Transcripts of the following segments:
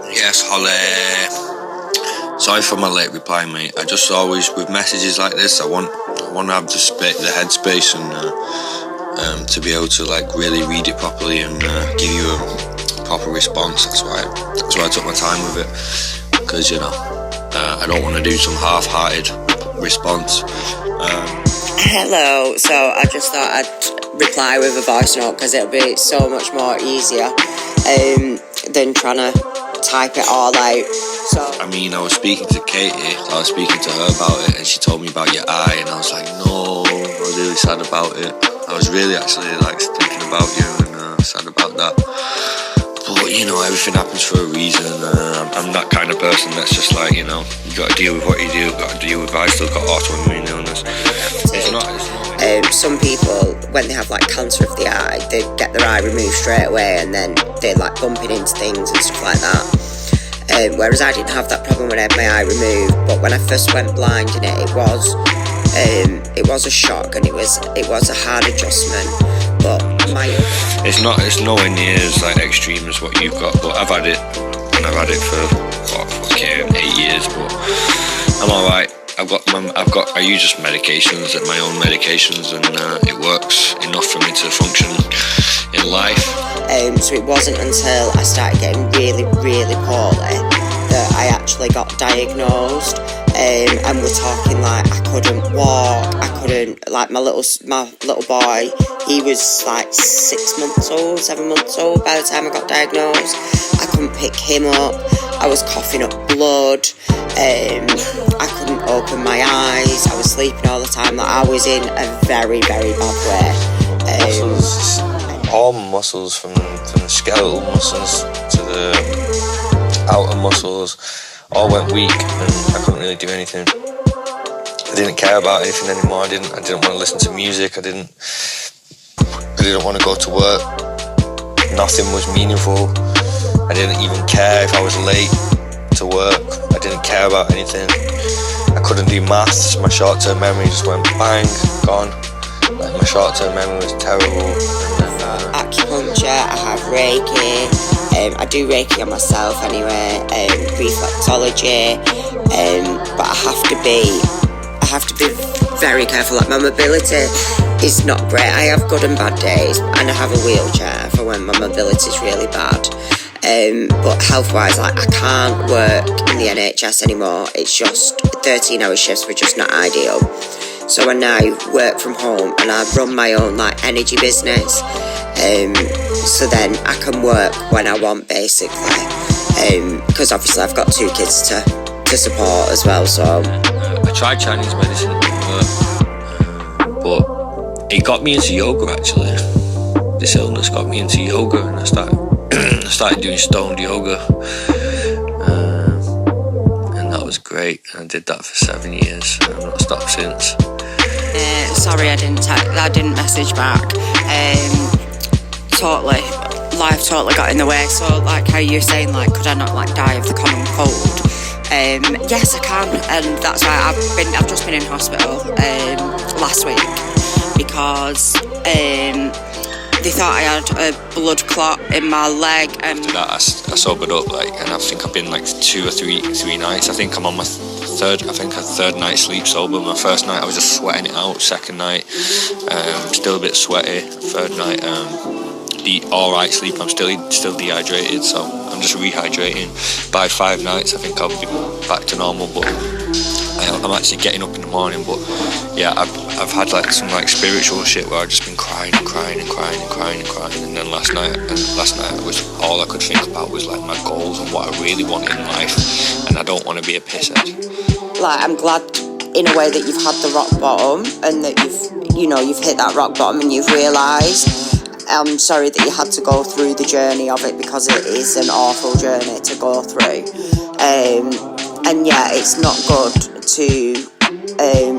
Yes, Holly. Sorry for my late reply, mate. I just always, with messages like this, I want to have the headspace and to be able to like really read it properly and give you a proper response. That's why I took my time with it, because I don't want to do some half-hearted response. Hello. So I just thought I'd reply with a voice note because it'll be so much more easier than trying to type it all out. So I was speaking to Katie, I was speaking to her about it, and she told me about your eye, and I was like, no, I was really sad about it. I was really actually like thinking about you and sad about that. But everything happens for a reason. I'm that kind of person that's just like, you got to deal with what you do, got to deal with. I still got autoimmune illness. It's not. Some people, when they have like cancer of the eye, they get their eye removed straight away, and then they're like bumping into things and stuff like that. Whereas I didn't have that problem when I had my eye removed, but when I first went blind in it, it was a shock, and it was a hard adjustment. But it's nowhere near as like extreme as what you've got. But I've had it, and I've had it for 8 years. But I'm all right. I use just medications, my own medications, and it works enough for me to function in life. So it wasn't until I started getting really, really poorly that I actually got diagnosed. And we're talking like I couldn't walk, like my little boy, he was like 7 months old by the time I got diagnosed. I couldn't pick him up, I was coughing up blood, I couldn't open my eyes, I was sleeping all the time, like I was in a very, very bad way. All muscles from the skeletal muscles to the outer muscles all went weak, and I couldn't really do anything. I didn't care about anything anymore. I didn't want to listen to music. I didn't want to go to work. Nothing was meaningful. I didn't even care if I was late to work. I didn't care about anything. I couldn't do maths. My short-term memory just went bang, gone. Like my short-term memory was terrible. Acupuncture, I have Reiki. I do Reiki on myself anyway. Reflexology. But I have to be very careful. Like my mobility is not great. I have good and bad days, and I have a wheelchair for when my mobility is really bad. But health-wise, like I can't work in the NHS anymore. It's just 13-hour shifts were just not ideal. So I now work from home, and I run my own like energy business. So then I can work when I want, basically. Because obviously I've got 2 kids to support as well. So I tried Chinese medicine, but it got me into yoga actually. This illness got me into yoga, and I started doing stoned yoga, and that was great. I did that for 7 years, and I've not stopped since. Sorry, I didn't message back. Life totally got in the way. So like how you're saying, like, could I not like die of the common cold? Yes, I can, and that's why I've just been in hospital last week because they thought I had a blood clot in my leg. After that, I sobered up, and I think I've been 2 or 3 nights. I think I'm on my third night sleep sober. My first night I was just sweating it out. Second night, still a bit sweaty. Third night, alright sleep. I'm still dehydrated, so I'm just rehydrating. By 5 nights, I think I'll be back to normal. But I'm actually getting up in the morning. But yeah, I've had some spiritual shit where I've just been crying, and then last night was all I could think about was my goals and what I really want in life, and I don't want to be a pisshead. I'm glad in a way that you've had the rock bottom, and that you've hit that rock bottom and you've realised. I'm sorry that you had to go through the journey of it, because it is an awful journey to go through. And yeah, it's not good to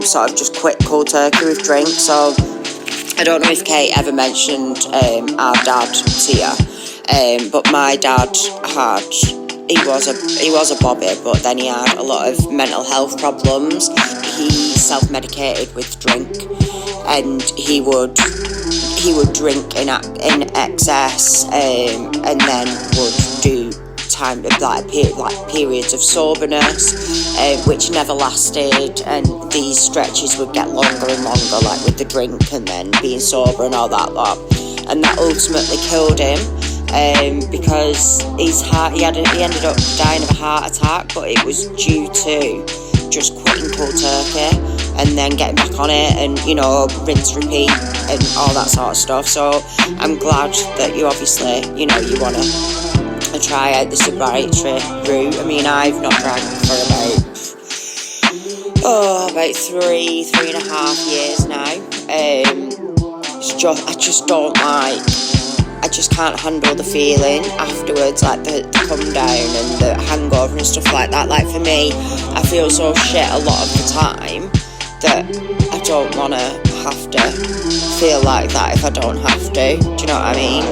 sort of just quit cold turkey with drink. So I don't know if Kate ever mentioned our dad to you, but my dad he was a bobby, but then he had a lot of mental health problems. He self-medicated with drink, and he he would drink in excess, and then would do periods of soberness, which never lasted, and these stretches would get longer and longer, like with the drink and then being sober and all that lot, and that ultimately killed him, because he ended up dying of a heart attack, but it was due to just quitting cold turkey and then getting back on it, and rinse, repeat, and all that sort of stuff. So I'm glad that you obviously, you want to try out the sobriety route. I mean, I've not drank for about 3.5 years now. I just can't handle the feeling afterwards, like the come down and the hangover and stuff like that. Like, for me, I feel so shit a lot of the time that I don't want to have to feel like that if I don't have to. Do you know what I mean?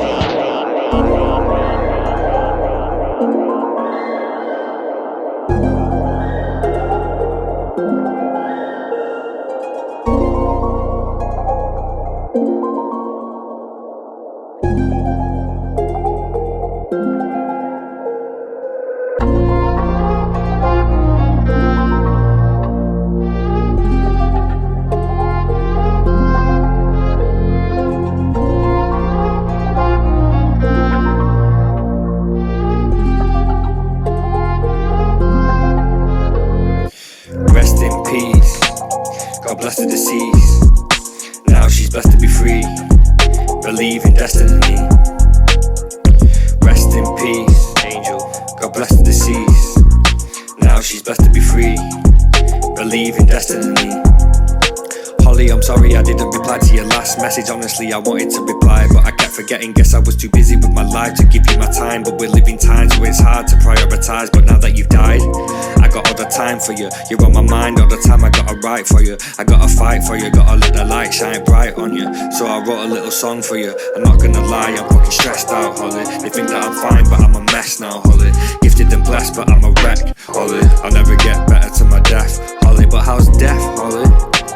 God bless the deceased. Now she's blessed to be free. Believe in destiny. Rest in peace, angel. God bless the deceased. Now she's blessed to be free. Believe in destiny. Holly, I'm sorry I didn't reply to your last message. Honestly, I wanted to reply, but I kept forgetting. Guess I was too busy with my life to give you my time. But we're living times where it's hard to prioritize. But now that you've died, I got all the time for you. You're on my mind all the time. I gotta write for you. I gotta fight for you. Gotta let the light shine bright on you. So I wrote a little song for you. I'm not gonna lie, I'm fucking stressed out, Holly. They think that I'm fine, but I'm a mess now, Holly. Gifted and blessed, but I'm a wreck, Holly. I'll never get better to my death, Holly. But how's death, Holly?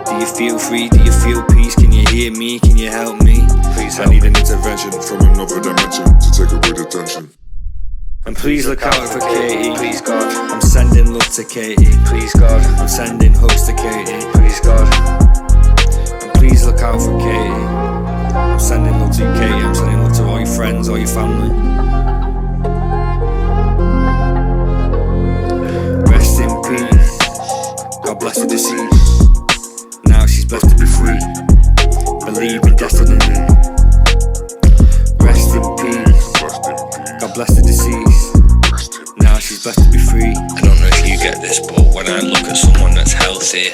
Do you feel free? Do you feel peace? Can you hear me? Can you help me? Please help. I need an intervention from another dimension to take away the tension. And please look out for Katie. Please God, I'm sending love to Katie. Please God, I'm sending hugs to Katie. Please God, and please look out for Katie. I'm sending love to Katie. I'm sending love to all your friends, all your family. Rest in peace. God bless the deceased. Now she's blessed to be free. Believe in destiny. Rest in peace. God bless the deceased. Now she's blessed to be free. I don't know if you get this, but when I look at someone that's healthy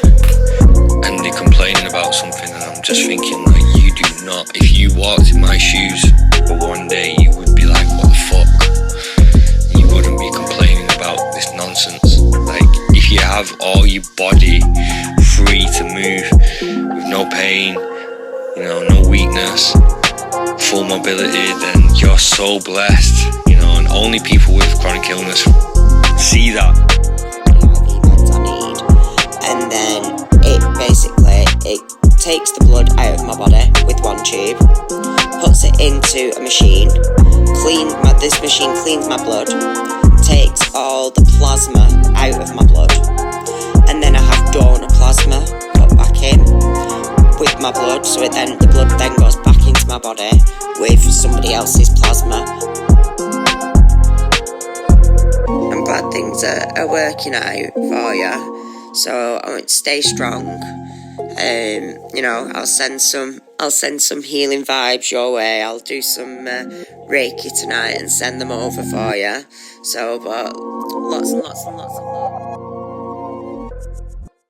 and they're complaining about something, and I'm just thinking, like, you do not. If you walked in my shoes for one day, you would be like, what the fuck? You wouldn't be complaining about this nonsense. Like, if you have all your body free to move with no pain, no weakness, full mobility, then you're so blessed, and only people with chronic illness see that. I need, and then it takes the blood out of my body with one tube, puts it into a machine, this machine cleans my blood, takes all the plasma out of my blood, and then I have donor plasma put back in with my blood, so the blood then goes back into my body with somebody else's plasma. I'm glad things are working out for you, so I want to stay strong. I'll send some healing vibes your way. I'll do some Reiki tonight and send them over for you. So, but lots and lots and lots of love.